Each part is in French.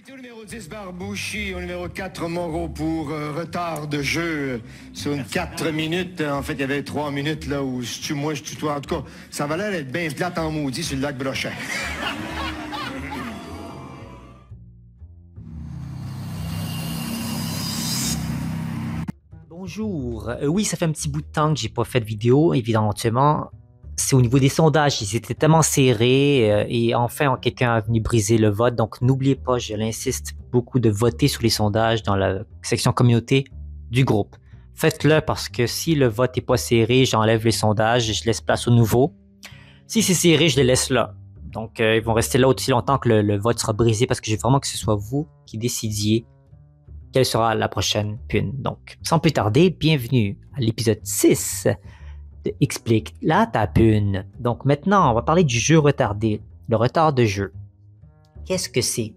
Au numéro 10, Barbouchi. Au numéro 4, Moreau pour retard de jeu sur une 4 minutes. En fait, il y avait 3 minutes là où je tue moi, je tue toi. En tout cas, ça va l'air d'être bien plate en maudit sur le lac Brochet. Bonjour. Oui, ça fait un petit bout de temps que j'ai pas fait de vidéo, évidemment. C'est au niveau des sondages, ils étaient tellement serrés et enfin quelqu'un est venu briser le vote. Donc n'oubliez pas, je l'insiste beaucoup, de voter sur les sondages dans la section communauté du groupe. Faites-le parce que si le vote n'est pas serré, j'enlève les sondages et je laisse place au nouveau. Si c'est serré, je les laisse là. Donc ils vont rester là aussi longtemps que le vote sera brisé parce que je veux vraiment que ce soit vous qui décidiez quelle sera la prochaine pune. Donc sans plus tarder, bienvenue à l'épisode 6 de Explique la ta pune. Donc maintenant, on va parler du jeu retardé, le retard de jeu. Qu'est-ce que c'est?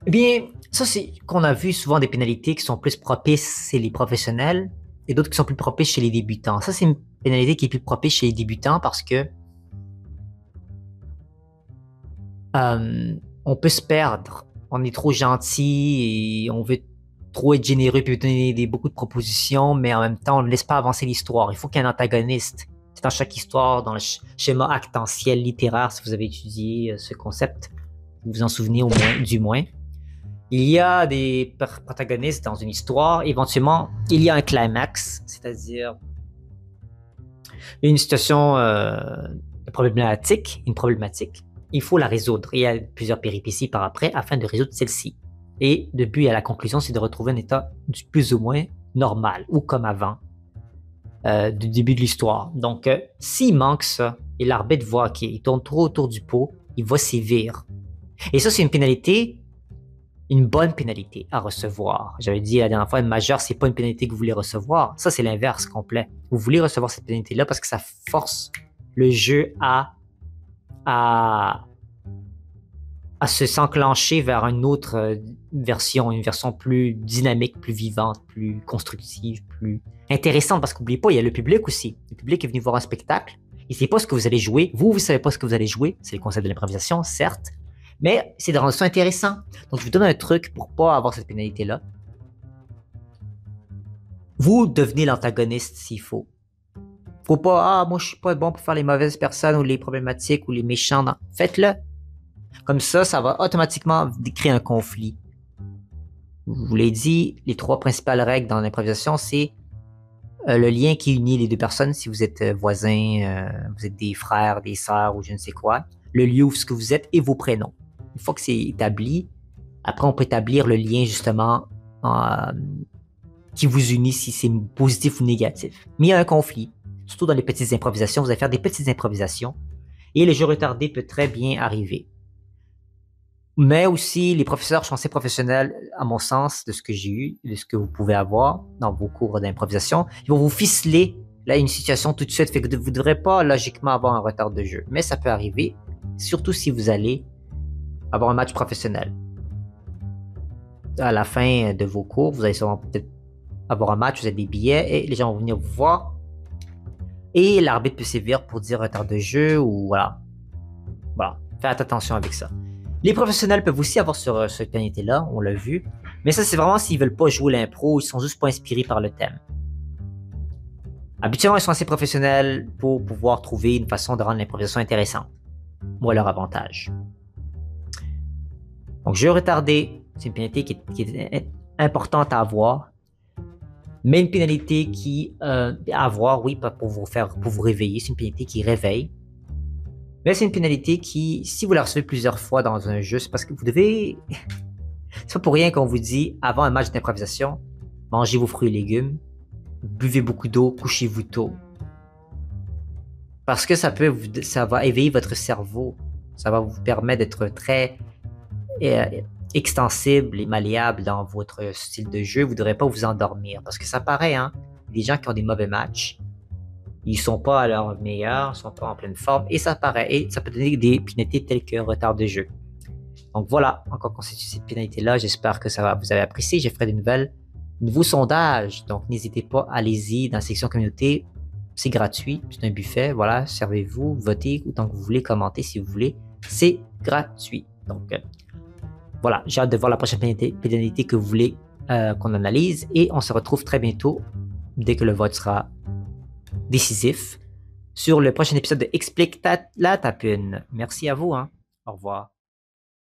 Eh bien, ça c'est qu'on a vu souvent des pénalités qui sont plus propices chez les professionnels et d'autres qui sont plus propices chez les débutants. Ça c'est une pénalité qui est plus propice chez les débutants parce que on peut se perdre. On est trop gentil et on veut trop être généreux puis donner beaucoup de propositions, mais en même temps, on ne laisse pas avancer l'histoire. Il faut qu'il y ait un antagoniste. C'est dans chaque histoire, dans le schéma actantiel littéraire, si vous avez étudié ce concept, vous vous en souvenez au moins, du moins. Il y a des protagonistes dans une histoire. Éventuellement, il y a un climax, c'est-à-dire une situation problématique, une problématique. Il faut la résoudre. Il y a plusieurs péripéties par après afin de résoudre celle-ci. Et le but à la conclusion, c'est de retrouver un état du plus ou moins normal, ou comme avant, du début de l'histoire. Donc, s'il manque ça, et l'arbitre voit qu'il tourne trop autour du pot, il va sévir. Et ça, c'est une pénalité, une bonne pénalité à recevoir. J'avais dit la dernière fois, une majeure, c'est pas une pénalité que vous voulez recevoir. Ça, c'est l'inverse complet. Vous voulez recevoir cette pénalité-là parce que ça force le jeu à se s'enclencher vers une autre version, une version plus dynamique, plus vivante, plus constructive, plus intéressante. Parce qu'oubliez pas, il y a le public aussi. Le public est venu voir un spectacle. Il ne sait pas ce que vous allez jouer. Vous savez pas ce que vous allez jouer. C'est le concept de l'improvisation, certes. Mais c'est de rendre ça intéressant. Donc, je vous donne un truc pour pas avoir cette pénalité-là. Vous devenez l'antagoniste s'il faut. Faut pas, moi je suis pas bon pour faire les mauvaises personnes ou les problématiques ou les méchants. Non. Faites-le. Comme ça, ça va automatiquement créer un conflit. Je vous l'ai dit, les 3 principales règles dans l'improvisation, c'est le lien qui unit les 2 personnes, si vous êtes voisins, vous êtes des frères, des sœurs ou je ne sais quoi, le lieu où ce que vous êtes et vos prénoms. Une fois que c'est établi, après on peut établir le lien justement qui vous unit si c'est positif ou négatif. Mais il y a un conflit, surtout dans les petites improvisations, vous allez faire des petites improvisations et le jeu retardé peut très bien arriver. Mais aussi, les professeurs sont assez professionnels, à mon sens, de ce que j'ai eu, de ce que vous pouvez avoir dans vos cours d'improvisation. Ils vont vous ficeler là une situation tout de suite, fait que vous ne devrez pas logiquement avoir un retard de jeu. Mais ça peut arriver, surtout si vous allez avoir un match professionnel. À la fin de vos cours, vous allez sûrement peut-être avoir un match, vous avez des billets et les gens vont venir vous voir. Et l'arbitre peut sévir pour dire retard de jeu ou voilà. Voilà, faites attention avec ça. Les professionnels peuvent aussi avoir cette pénalité-là, on l'a vu. Mais ça, c'est vraiment s'ils veulent pas jouer l'impro, ils sont juste pas inspirés par le thème. Habituellement, ils sont assez professionnels pour pouvoir trouver une façon de rendre l'improvisation intéressante. Ou à leur avantage. Donc, jeu retardé, c'est une pénalité qui est importante à avoir. Mais une pénalité à avoir, oui, pour vous réveiller. C'est une pénalité qui réveille. Mais c'est une pénalité qui, si vous la recevez plusieurs fois dans un jeu, c'est parce que vous devez... c'est pas pour rien qu'on vous dit, avant un match d'improvisation, mangez vos fruits et légumes, buvez beaucoup d'eau, couchez-vous tôt. Parce que ça va éveiller votre cerveau. Ça va vous permettre d'être très extensible et malléable dans votre style de jeu. Vous ne devrez pas vous endormir. Parce que ça paraît, hein, des gens qui ont des mauvais matchs, ils sont pas à leur meilleur, ils sont pas en pleine forme, et ça paraît, et ça peut donner des pénalités telles que retard de jeu. Donc voilà, encore constitué cette pénalité-là, j'espère que vous avez apprécié. Je ferai de nouveaux sondages, donc n'hésitez pas, allez-y dans la section communauté, c'est gratuit, c'est un buffet, voilà, servez-vous, votez autant que vous voulez, commentez si vous voulez, c'est gratuit. Donc voilà, j'ai hâte de voir la prochaine pénalité que vous voulez qu'on analyse. Et on se retrouve très bientôt, dès que le vote sera décisif, sur le prochain épisode de Explique la tapune. Merci à vous. Hein. Au revoir.